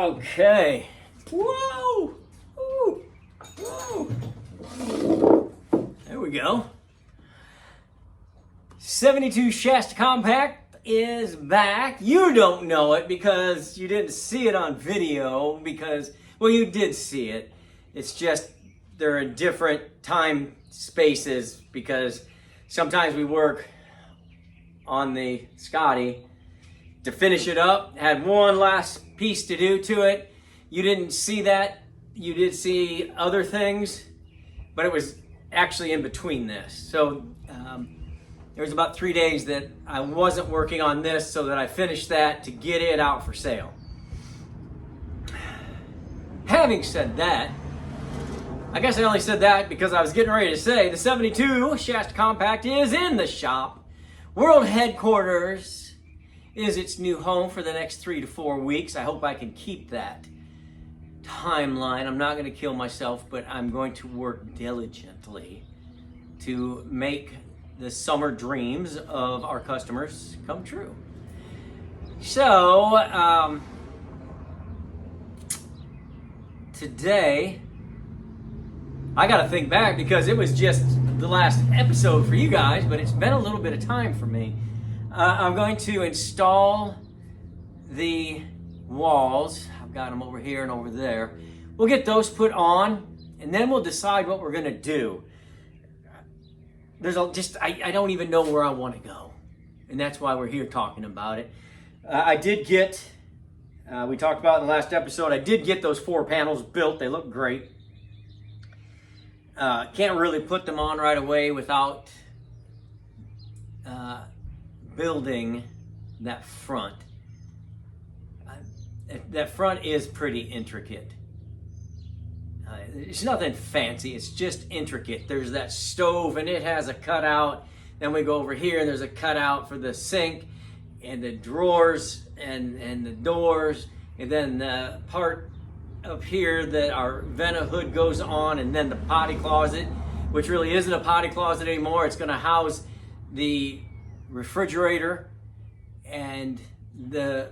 Okay. Whoa! Ooh. Whoa. There we go. 72 Shasta Compact is back. You don't know it because you didn't see it on video because, well, you did see it. It's just they're in different time spaces because sometimes we work on the Scotty to finish it up. Had one last piece to do to it. You didn't see that. You did see other things, but it was actually in between this. So there was about 3 days that I wasn't working on this so that I finished that to get it out for sale. Having said that, I guess I only said that because I was getting ready to say the 72 Shasta Compact is in the shop. World headquarters is its new home for the next 3 to 4 weeks. I hope I can keep that timeline. I'm not going to kill myself, but I'm going to work diligently to make the summer dreams of our customers come true. So, today, I got to think back because it was just the last episode for you guys, but it's been a little bit of time for me. I'm going to install the walls. I've got them over here and over there. We'll get those put on, and then we'll decide what we're going to do. I don't even know where I want to go, and that's why we're here talking about it. I did get, we talked about in the last episode, I did get those 4 panels built. They look great. Can't really put them on right away without building that front. That front is pretty intricate. It's nothing fancy, it's just intricate. There's that stove and it has a cutout. Then we go over here and there's a cutout for the sink and the drawers and the doors. And then the part up here that our vent hood goes on, and then the potty closet, which really isn't a potty closet anymore. It's going to house the refrigerator, and the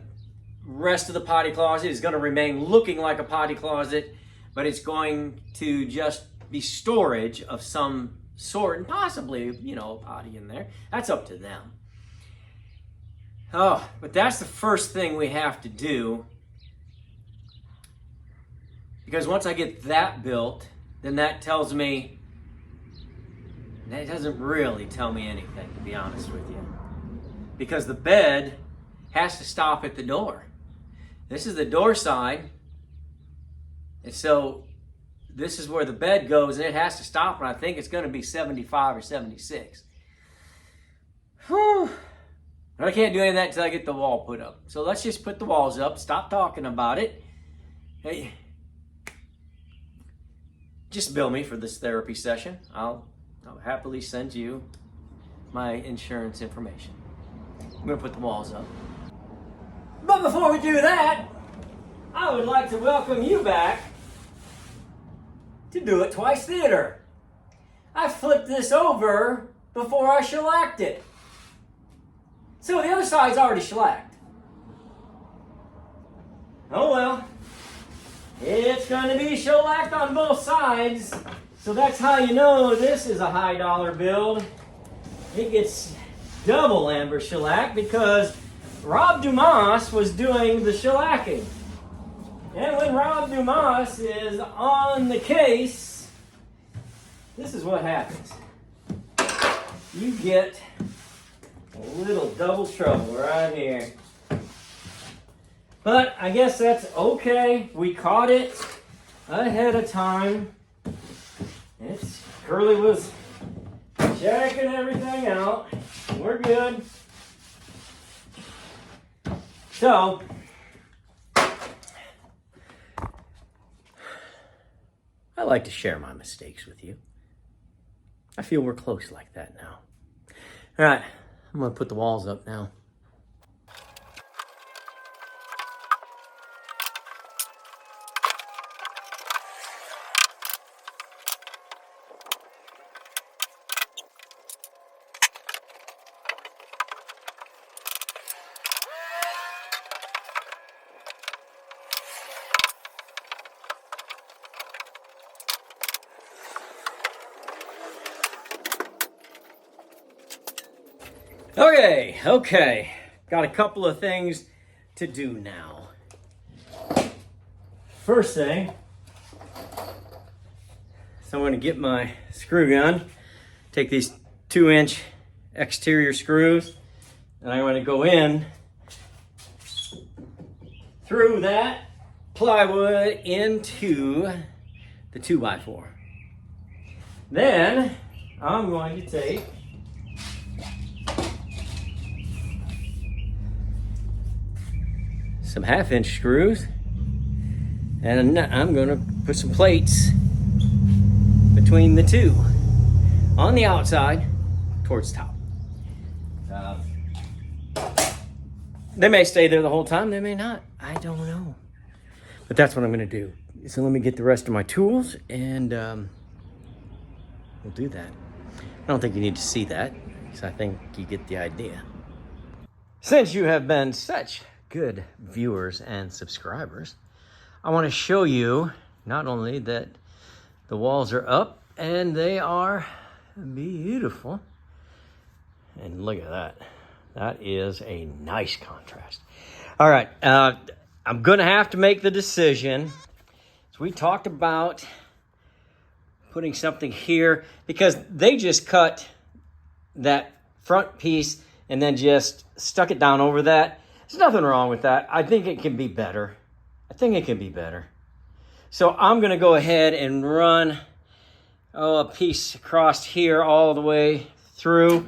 rest of the potty closet is going to remain looking like a potty closet, but it's going to just be storage of some sort, and possibly, a potty in there. That's up to them. Oh, but that's the first thing we have to do. Because once I get that built, then that tells me, that doesn't really tell me anything, to be honest with you. Because the bed has to stop at the door. This is the door side. And so this is where the bed goes, and it has to stop, and I think it's going to be 75 or 76. Whew. But I can't do any of that until I get the wall put up. So let's just put the walls up, stop talking about it. Hey, just bill me for this therapy session. I'll happily send you my insurance information. I'm going to put the walls up. But before we do that, I would like to welcome you back to Do It Twice Theater. I flipped this over before I shellacked it. So the other side's already shellacked. Oh well. It's going to be shellacked on both sides. So that's how you know this is a high dollar build. It gets double amber shellac because Rob Dumas was doing the shellacking. And when Rob Dumas is on the case, this is what happens. You get a little double trouble right here. But I guess that's okay. We caught it ahead of time. Curly was checking everything out. We're good. So, I like to share my mistakes with you. I feel we're close like that now. All right, I'm going to put the walls up now. Okay. Got a couple of things to do now. First thing, so I'm going to get my screw gun, take these 2-inch exterior screws, and I'm going to go in through that plywood into the 2x4. Then I'm going to take some 1/2-inch screws, and I'm going to put some plates between the two on the outside towards the top. They may stay there the whole time, they may not. I don't know. But that's what I'm going to do. So let me get the rest of my tools and we'll do that. I don't think you need to see that because I think you get the idea. Since you have been such good viewers and subscribers, I want to show you not only that the walls are up and they are beautiful, and look at that. That is a nice contrast. All right, I'm gonna have to make the decision. So we talked about putting something here because they just cut that front piece and then just stuck it down over that. There's nothing wrong with that. I think it can be better. So I'm gonna go ahead and run a piece across here all the way through,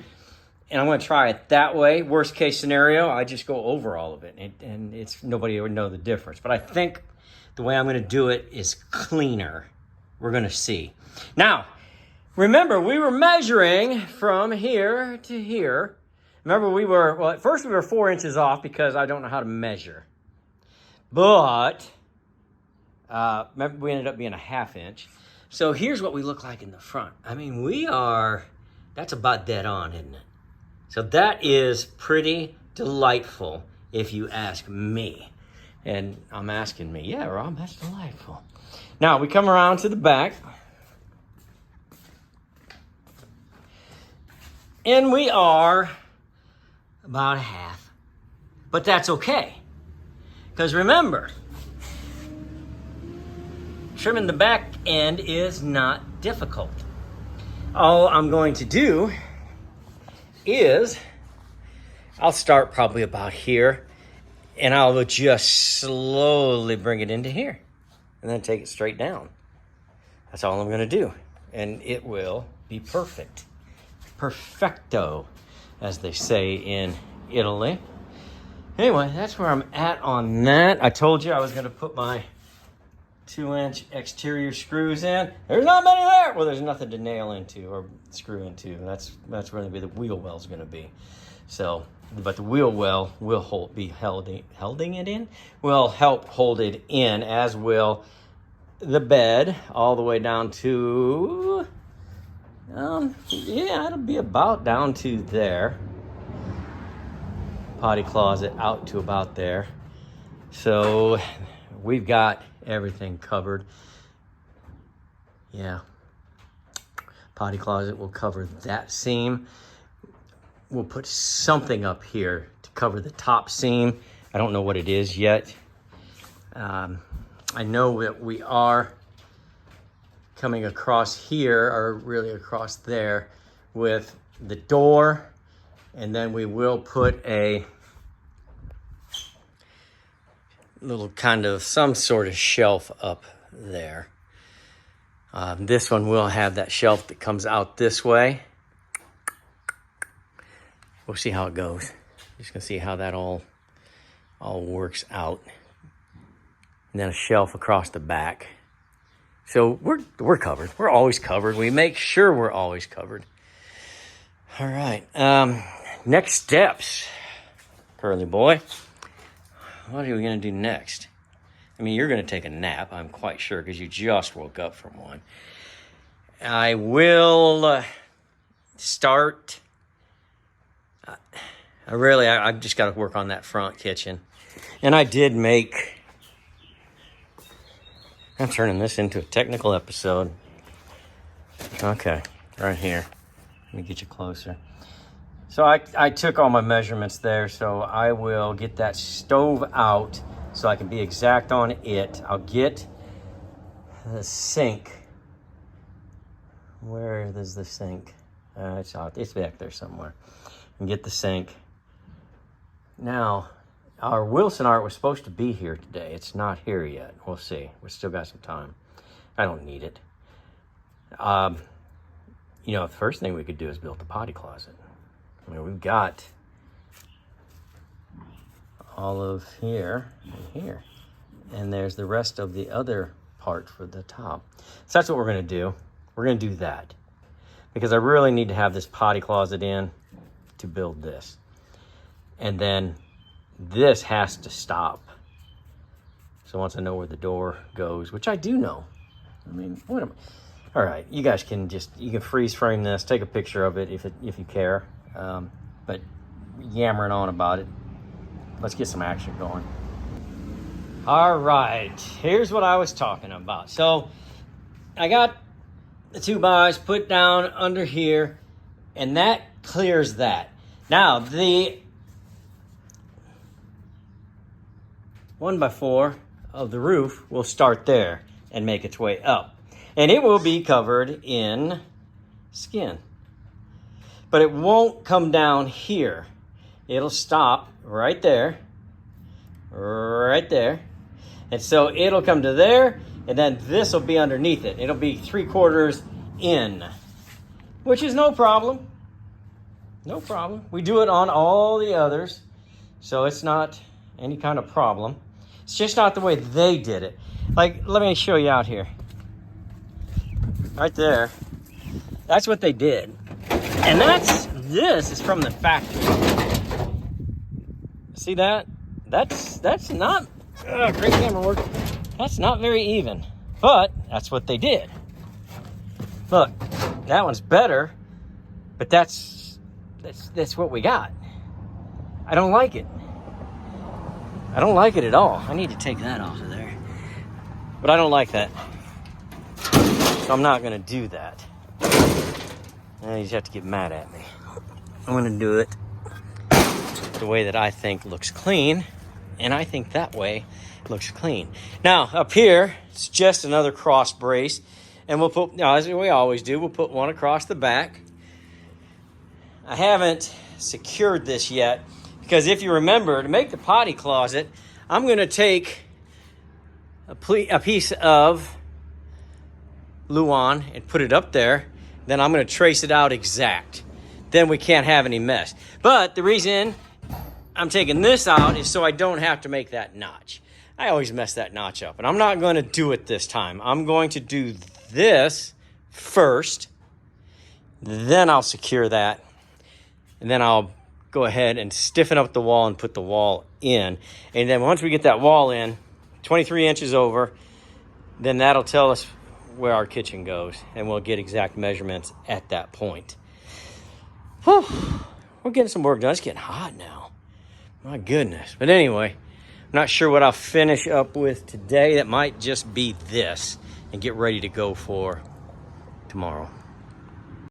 and I'm gonna try it that way. Worst case scenario, I just go over all of it, and it's nobody would know the difference. But I think the way I'm gonna do it is cleaner. We're gonna see. Now, remember, we were measuring from here to here. Remember, at first we were 4 inches off because I don't know how to measure. But, remember, we ended up being a 1/2 inch. So here's what we look like in the front. I mean, that's about dead on, isn't it? So that is pretty delightful, if you ask me. And I'm asking me, yeah, Rob, that's delightful. Now, we come around to the back. And we are about a 1/2. But that's okay. Because remember, trimming the back end is not difficult. All I'm going to do is I'll start probably about here, and I'll just slowly bring it into here and then take it straight down. That's all I'm going to do, and it will be perfect. Perfecto, as they say in Italy. Anyway, that's where I'm at on that. I told you I was going to put my 2-inch exterior screws in. There's not many there. Well, there's nothing to nail into or screw into. That's going to be the wheel well's going to be. So, but the wheel well will holding it in. Will help hold it in, as will the bed all the way down to it'll be about down to there. Potty closet out to about there. So we've got everything covered. Yeah. Potty closet will cover that seam. We'll put something up here to cover the top seam. I don't know what it is yet. I know that we are coming across here, or really across there, with the door, and then we will put a little kind of some sort of shelf up there. This one will have that shelf that comes out this way. We'll see how it goes. Just gonna see how that all works out. And then a shelf across the back. So we're covered. We're always covered. We make sure we're always covered. All right. Next steps, Curly boy. What are we gonna do next? I mean, you're gonna take a nap, I'm quite sure, because you just woke up from one. I will start. I've just got to work on that front kitchen. And I did make. I'm turning this into a technical episode. Okay, right here. Let me get you closer. So I took all my measurements there, so I will get that stove out so I can be exact on it. I'll get the sink. Where is the sink? It's back there somewhere. And get the sink. Now, our Wilson art was supposed to be here today. It's not here yet. We'll see. We still got some time. I don't need it. You know, the first thing we could do is build the potty closet. I mean, we've got all of here and here. And there's the rest of the other part for the top. So that's what we're going to do. We're going to do that. Because I really need to have this potty closet in to build this. And then this has to stop. So once I know where the door goes, which I do know. I mean, what am I? All right, you guys can you can freeze frame this, take a picture of it if you care. But yammering on about it, let's get some action going. All right, here's what I was talking about. So I got the 2x put down under here, and that clears that. Now the 1x4 of the roof will start there and make its way up. And it will be covered in skin. But it won't come down here. It'll stop right there. Right there. And so it'll come to there, and then this will be underneath it. It'll be 3/4 in, which is no problem. No problem. We do it on all the others, so it's not any kind of problem. It's just not the way they did it. Like, let me show you out here. Right there. That's what they did. And this is from the factory. See that? That's not, great camera work. That's not very even, but that's what they did. Look, that one's better, but that's what we got. I don't like it. I don't like it at all. I need to take that off of there. But I don't like that. So I'm not going to do that. And you just have to get mad at me. I'm going to do it the way that I think looks clean. And I think that way looks clean. Now, up here, it's just another cross brace. And we'll put, as we always do, we'll put one across the back. I haven't secured this yet. Because if you remember, to make the potty closet, I'm going to take a piece of Luan and put it up there. Then I'm going to trace it out exact. Then we can't have any mess. But the reason I'm taking this out is so I don't have to make that notch. I always mess that notch up. And I'm not going to do it this time. I'm going to do this first. Then I'll secure that. And then I'll go ahead and stiffen up the wall and put the wall in. And then once we get that wall in, 23 inches over, then that'll tell us where our kitchen goes. And we'll get exact measurements at that point. Whew, we're getting some work done. It's getting hot now. My goodness. But anyway, I'm not sure what I'll finish up with today. That might just be this and get ready to go for tomorrow.